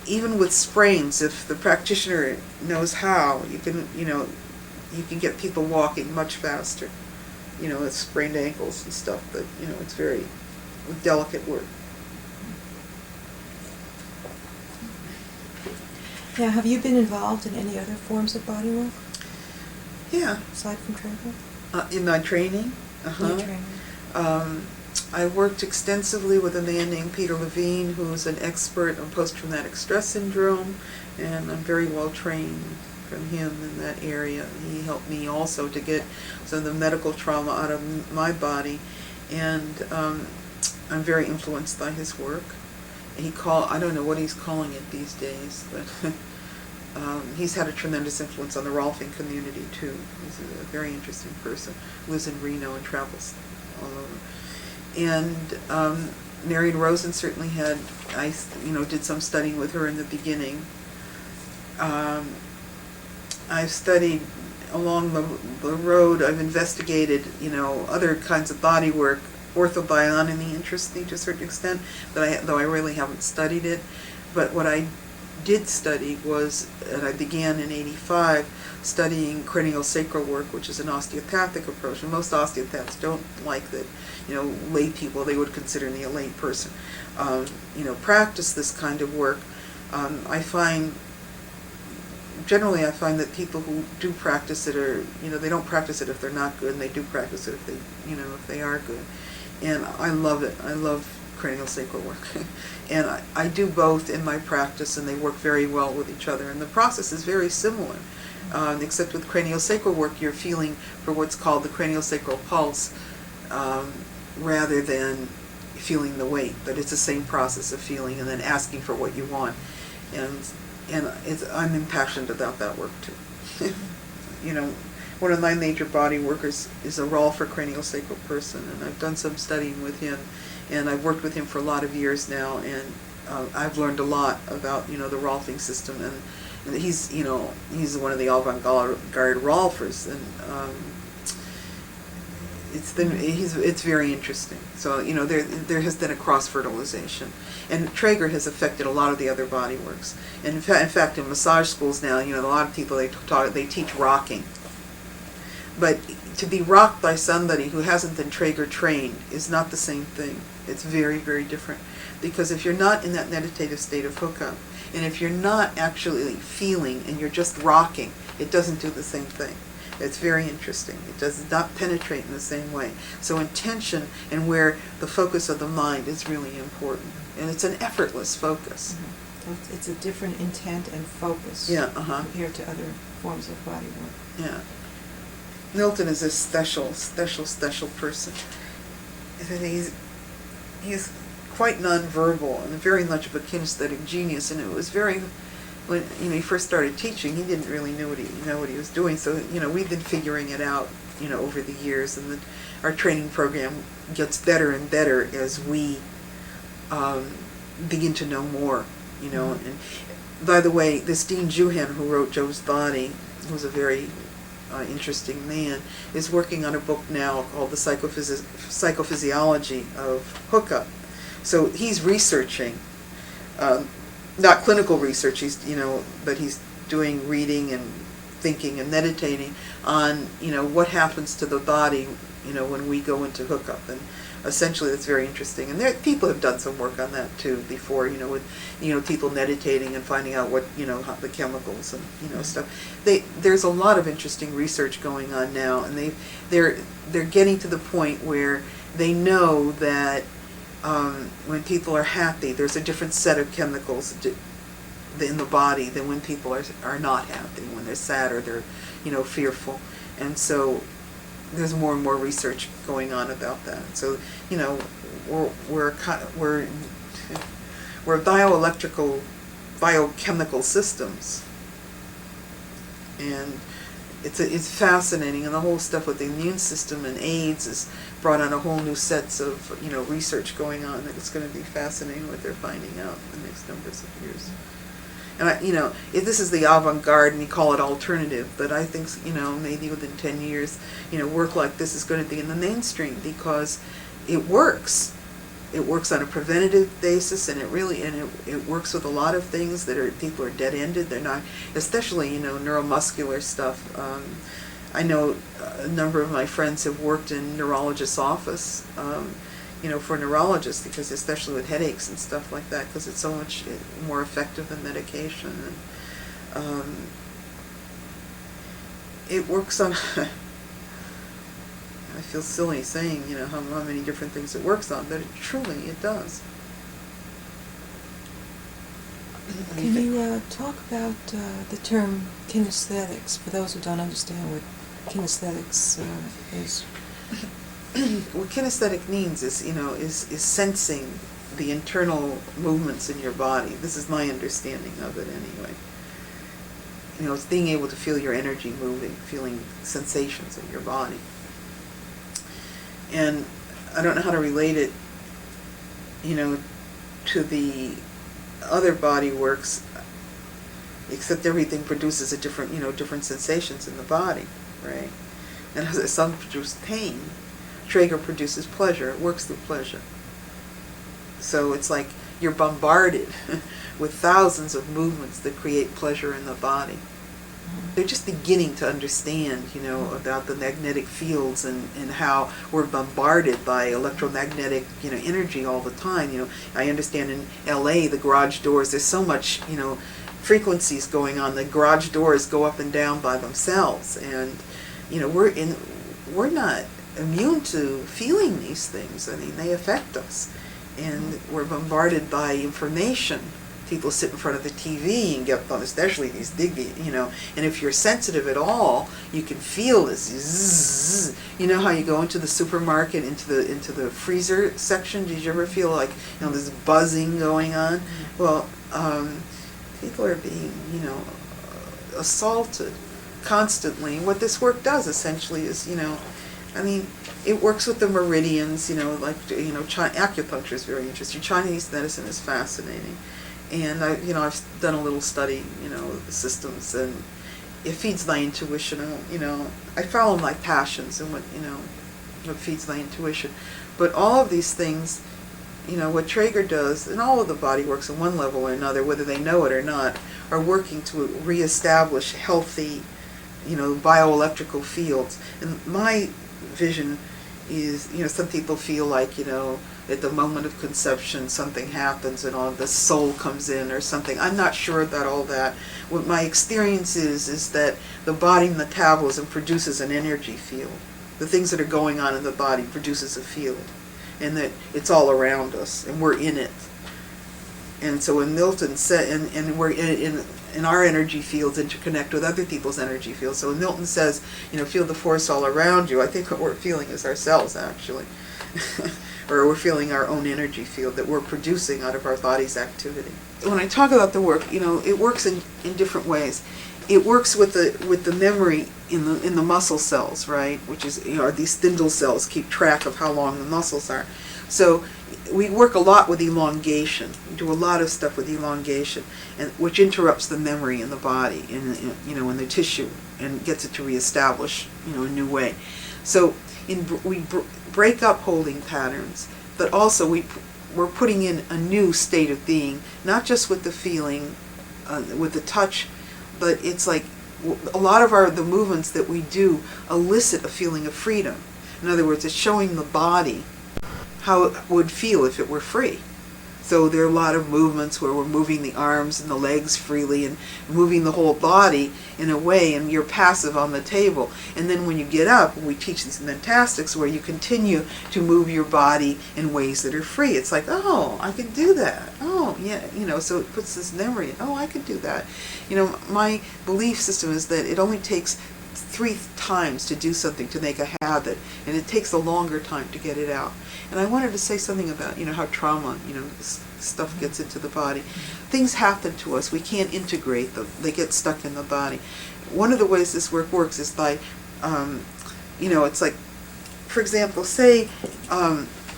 Even with sprains, if the practitioner knows how, you can get people walking much faster. With sprained ankles and stuff, but it's very delicate work. Yeah, have you been involved in any other forms of body work? Yeah. Aside from Trager? In my training? Your training. I worked extensively with a man named Peter Levine, who's an expert on post-traumatic stress syndrome, and I'm very well trained from him in that area. He helped me also to get some of the medical trauma out of my body, and I'm very influenced by his work. I don't know what he's calling it these days, but He's had a tremendous influence on the Rolfing community too. He's a very interesting person. Lives in Reno and travels all over. And Marion Rosen certainly had, I did some studying with her in the beginning. I've studied along the road. I've investigated, other kinds of body work. Orthobiotomy interests me to a certain extent, but though I really haven't studied it. But what I did study was, and I began in '85 studying craniosacral work, which is an osteopathic approach. And most osteopaths don't like that, lay people, they would consider me a lay person, practice this kind of work. Generally I find that people who do practice it are, they don't practice it if they're not good, and they do practice it if they are good. And I love it. I love craniosacral work. And I do both in my practice, and they work very well with each other. And the process is very similar, except with craniosacral work, you're feeling for what's called the craniosacral pulse, rather than feeling the weight. But it's the same process of feeling and then asking for what you want. And I'm impassioned about that work too. One of my major body workers is a Rolfer craniosacral person, and I've done some studying with him, and I've worked with him for a lot of years now, and I've learned a lot about the Rolfing system, and he's one of the avant-garde Rolfers, and it's very interesting. So there has been a cross-fertilization, and Trager has affected a lot of the other body works. And in fact, in massage schools now, a lot of people they teach rocking. But to be rocked by somebody who hasn't been Trager trained is not the same thing. It's very, very different. Because if you're not in that meditative state of hookup, and if you're not actually feeling and you're just rocking, it doesn't do the same thing. It's very interesting. It does not penetrate in the same way. So intention and where the focus of the mind is really important. And it's an effortless focus. Mm-hmm. So it's a different intent and focus compared to other forms of body work. Yeah. Milton is a special person. He's quite nonverbal and very much of a kinesthetic genius. And it was when he first started teaching, he didn't really know what he was doing. So we've been figuring it out over the years, and our training program gets better and better as we begin to know more. And by the way, this Dean Juhan, who wrote Joe's Body, who's a very interesting man, is working on a book now called The Psychophysiology of Hookup. So he's researching, not clinical research, but he's doing reading and thinking and meditating on, what happens to the body, when we go into hookup. And essentially that's very interesting. And people have done some work on that too before, with people meditating and finding out what the chemicals and stuff. There's a lot of interesting research going on now, and they're getting to the point where they know that when people are happy, there's a different set of chemicals in the body than when people are not happy, when they're sad or they're fearful. And so there's more and more research going on about that. So we're biochemical systems, and it's fascinating. And the whole stuff with the immune system and AIDS has brought on a whole new sets of research going on. And it's going to be fascinating what they're finding out in the next numbers of years. And this is the avant-garde, and we call it alternative, but I think maybe within 10 years, work like this is going to be in the mainstream because it works. It works on a preventative basis, and it works with a lot of things people are dead-ended. They're not, especially neuromuscular stuff. I know a number of my friends have worked in neurologist's office. For neurologists, because especially with headaches and stuff like that, because it's so much more effective than medication. And it works on, I feel silly saying, how many different things it works on, but it does. Can you talk about the term kinesthetics, for those who don't understand what kinesthetics is? What kinesthetic means is sensing the internal movements in your body. This is my understanding of it anyway. it's being able to feel your energy moving, feeling sensations in your body. And I don't know how to relate it, to the other body works, except everything produces a different, different sensations in the body, right? And as some produce pain, Trager produces pleasure. It works through pleasure. So it's like you're bombarded with thousands of movements that create pleasure in the body. They're just beginning to understand, about the magnetic fields and how we're bombarded by electromagnetic, energy all the time. I understand in LA, the garage doors, there's so much, frequencies going on. The garage doors go up and down by themselves. And, we're not immune to feeling these things. I mean, they affect us. And we're bombarded by information. People sit in front of the TV and get, especially these big, and if you're sensitive at all, you can feel this zzz. You know how you go into the supermarket, into the freezer section? Did you ever feel like, this buzzing going on? Well, people are being, assaulted constantly. What this work does essentially is, it works with the meridians, acupuncture is very interesting. Chinese medicine is fascinating. And I've done a little study, the systems, and it feeds my intuition. I follow my passions and what feeds my intuition. But all of these things, what Trager does, and all of the body works on one level or another, whether they know it or not, are working to reestablish healthy, bioelectrical fields. And my vision is, some people feel like, at the moment of conception something happens and all the soul comes in or something. I'm not sure about all that. What my experience is that the body metabolism produces an energy field. The things that are going on in the body produces a field, and that it's all around us and we're in it. And so when Milton said, and we're in our energy fields interconnect with other people's energy fields. So when Milton says, feel the force all around you, I think what we're feeling is ourselves, actually. Or we're feeling our own energy field that we're producing out of our body's activity. When I talk about the work, it works in different ways. It works with the memory in the muscle cells, right? Which is, these spindle cells keep track of how long the muscles are. So we work a lot with elongation. We do a lot of stuff with elongation, and which interrupts the memory in the body, in the tissue, and gets it to reestablish, a new way. So we break up holding patterns, but also we're putting in a new state of being, not just with the feeling, with the touch, but it's like a lot of the movements that we do elicit a feeling of freedom. In other words, it's showing the body how it would feel if it were free. So there are a lot of movements where we're moving the arms and the legs freely and moving the whole body in a way, and you're passive on the table. And then when you get up, we teach these mentastics where you continue to move your body in ways that are free. It's like, oh, I can do that. Oh, yeah, so it puts this memory in, oh, I could do that. My belief system is that it only takes 3 times to do something to make a habit, and it takes a longer time to get it out. And I wanted to say something about, how trauma, stuff gets into the body. Things happen to us. We can't integrate them. They get stuck in the body. One of the ways this work works is by, it's like, for example, say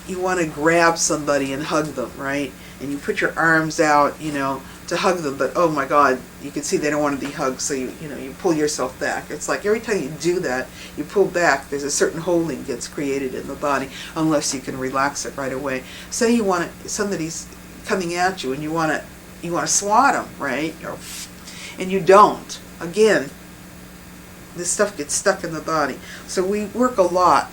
you want to grab somebody and hug them, right? And you put your arms out, to hug them, but oh my God, you can see they don't want to be hugged, so you pull yourself back. It's like every time you do that, you pull back, there's a certain holding gets created in the body, unless you can relax it right away. Say somebody's coming at you and you want to swat them, right? And you don't. Again, this stuff gets stuck in the body. So we work a lot,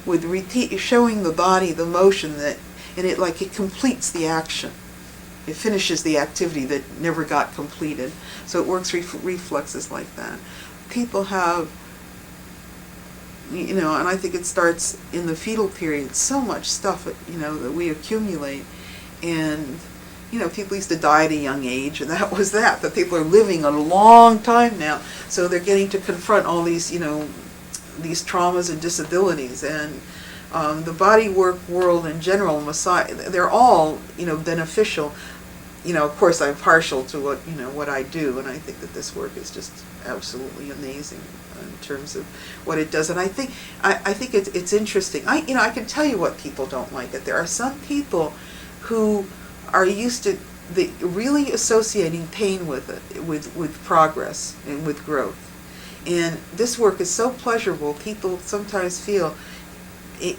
with showing the body the motion and it completes the action. It finishes the activity that never got completed. So it works reflexes like that. People have, and I think it starts in the fetal period, so much stuff, that we accumulate. And, people used to die at a young age, and that was that. But people are living a long time now. So they're getting to confront all these, these traumas and disabilities. And the body work world in general, they're all, beneficial. of course I'm partial to what I do, and I think that this work is just absolutely amazing in terms of what it does. And I think it's interesting. I can tell you what people don't like it. There are some people who are used to really associating pain with it, with progress and with growth. And this work is so pleasurable. People sometimes feel, it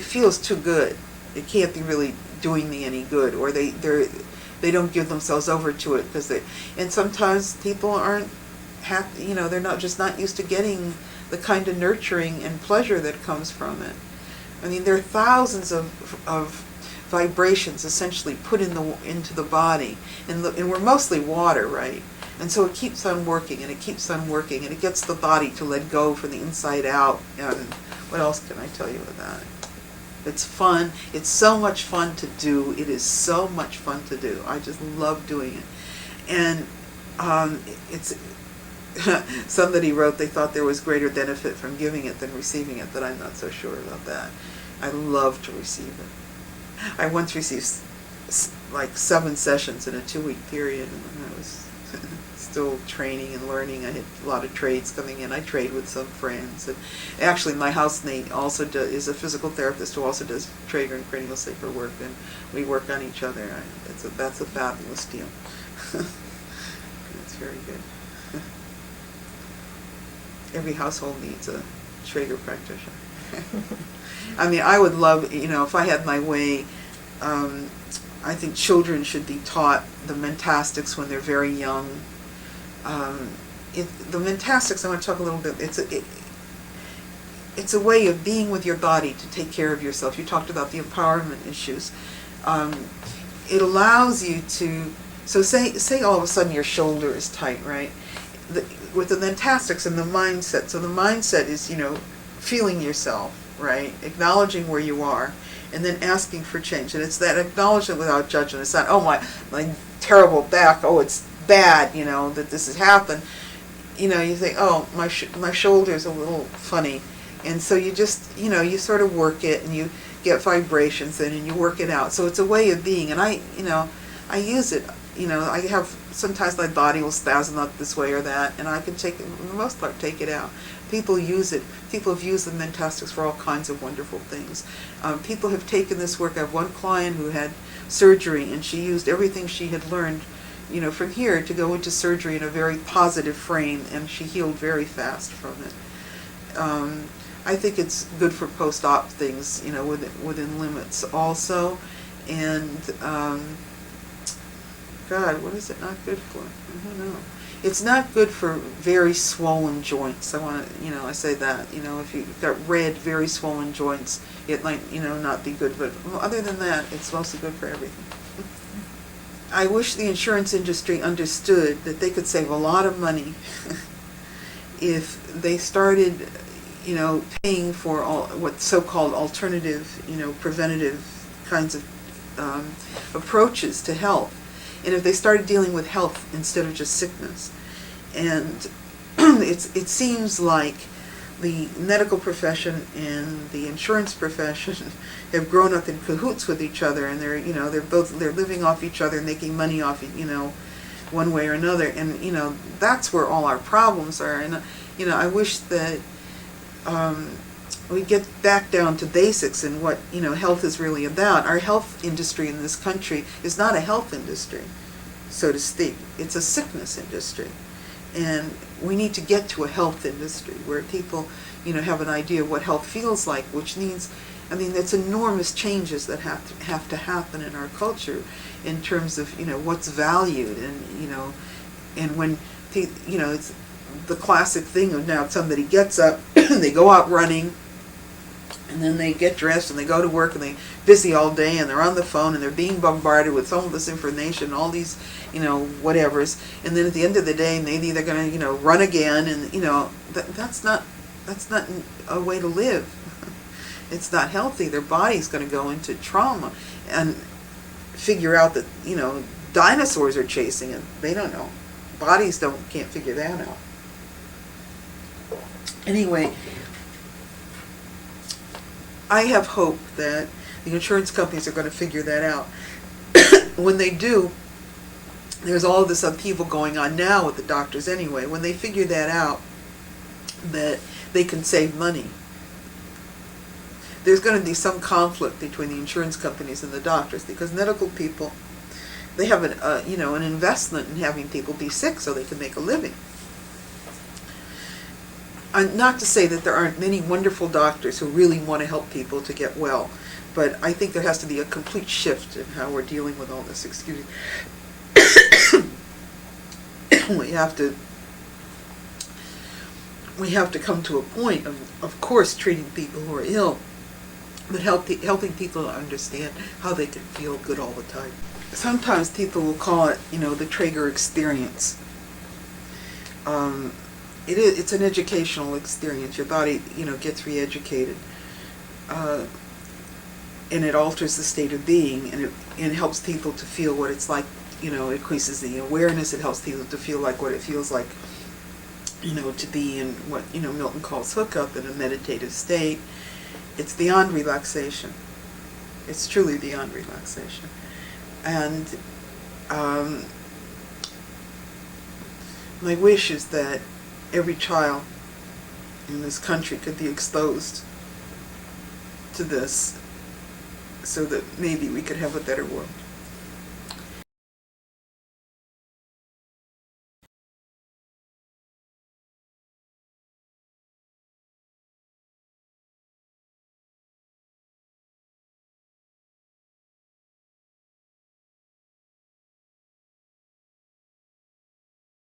feels too good. It can't be really doing me any good, or they don't give themselves over to it and sometimes people aren't happy. They're not used to getting the kind of nurturing and pleasure that comes from it. I mean, there are thousands of vibrations essentially put into the body, and we're mostly water, right? And so it keeps on working, and it keeps on working, and it gets the body to let go from the inside out. And what else can I tell you about it? It's fun. It's so much fun to do. It is so much fun to do. I just love doing it. And it's somebody wrote they thought there was greater benefit from giving it than receiving it, but I'm not so sure about that. I love to receive it. I once received like 7 sessions in a 2-week period, and I was still training and learning. I had a lot of trades coming in. I trade with some friends. And actually, my housemate also is a physical therapist who also does Trager and cranial sacral work, and we work on each other. That's a fabulous deal. It's very good. Every household needs a Trager practitioner. I mean, I would love, if I had my way, I think children should be taught the mentastics when they're very young. The mentastics, I want to talk a little bit, it's a way of being with your body to take care of yourself. You talked about the empowerment issues. It allows you to, so say all of a sudden your shoulder is tight, right? With the mentastics and the mindset, so the mindset is, feeling yourself, right? Acknowledging where you are, and then asking for change. And it's that acknowledgement without judgment. It's not, oh, my terrible back, oh, it's bad, that this has happened. You think, oh, my shoulder's a little funny. And so you just, you sort of work it, and you get vibrations in, and you work it out. So it's a way of being. And I use it. I have, sometimes my body will spasm up this way or that, and I can for the most part, take it out. People use it. People have used the mentastics for all kinds of wonderful things. People have taken this work. I have one client who had surgery, and she used everything she had learned, from here to go into surgery in a very positive frame, and she healed very fast from it. I think it's good for post-op things, within limits also. And God, what is it not good for? I don't know. It's not good for very swollen joints. I say that, if you've got red, very swollen joints, it might, not be good. But other than that, it's mostly good for everything. I wish the insurance industry understood that they could save a lot of money if they started, paying for all what so-called alternative, preventative kinds of approaches to health. And if they started dealing with health instead of just sickness. And it seems like the medical profession and the insurance profession have grown up in cahoots with each other, and they're living off each other, making money off, one way or another. And that's where all our problems are. And I wish that we get back down to basics and what health is really about. Our health industry in this country is not a health industry, so to speak. It's a sickness industry, and we need to get to a health industry where people have an idea of what health feels like, which means, it's enormous changes that have to happen in our culture in terms of what's valued, and when it's the classic thing of now somebody gets up they go out running, and then they get dressed and they go to work and they're busy all day and they're on the phone and they're being bombarded with all this information, all these, whatevers. And then at the end of the day, maybe they're going to, run again. And, that's not a way to live. It's not healthy. Their body's going to go into trauma and figure out that, dinosaurs are chasing it. They don't know. Bodies can't figure that out. Anyway, I have hope that the insurance companies are going to figure that out. when they do, there's all this upheaval going on now with the doctors anyway. When they figure that out, that they can save money, there's going to be some conflict between the insurance companies and the doctors, because medical people, they have an investment in having people be sick so they can make a living. Not to say that there aren't many wonderful doctors who really want to help people to get well, but I think there has to be a complete shift in how we're dealing with all this. Excuse me. We have to come to a point of course, treating people who are ill, but helping people to understand how they can feel good all the time. Sometimes people will call it, the Trager experience. It's an educational experience. Your body, gets re-educated, and it alters the state of being, and it helps people to feel what it's like. It increases the awareness. It helps people to feel like what it feels like, to be in what Milton calls hookup, in a meditative state. It's beyond relaxation. It's truly beyond relaxation, and my wish is that every child in this country could be exposed to this, so that maybe we could have a better world.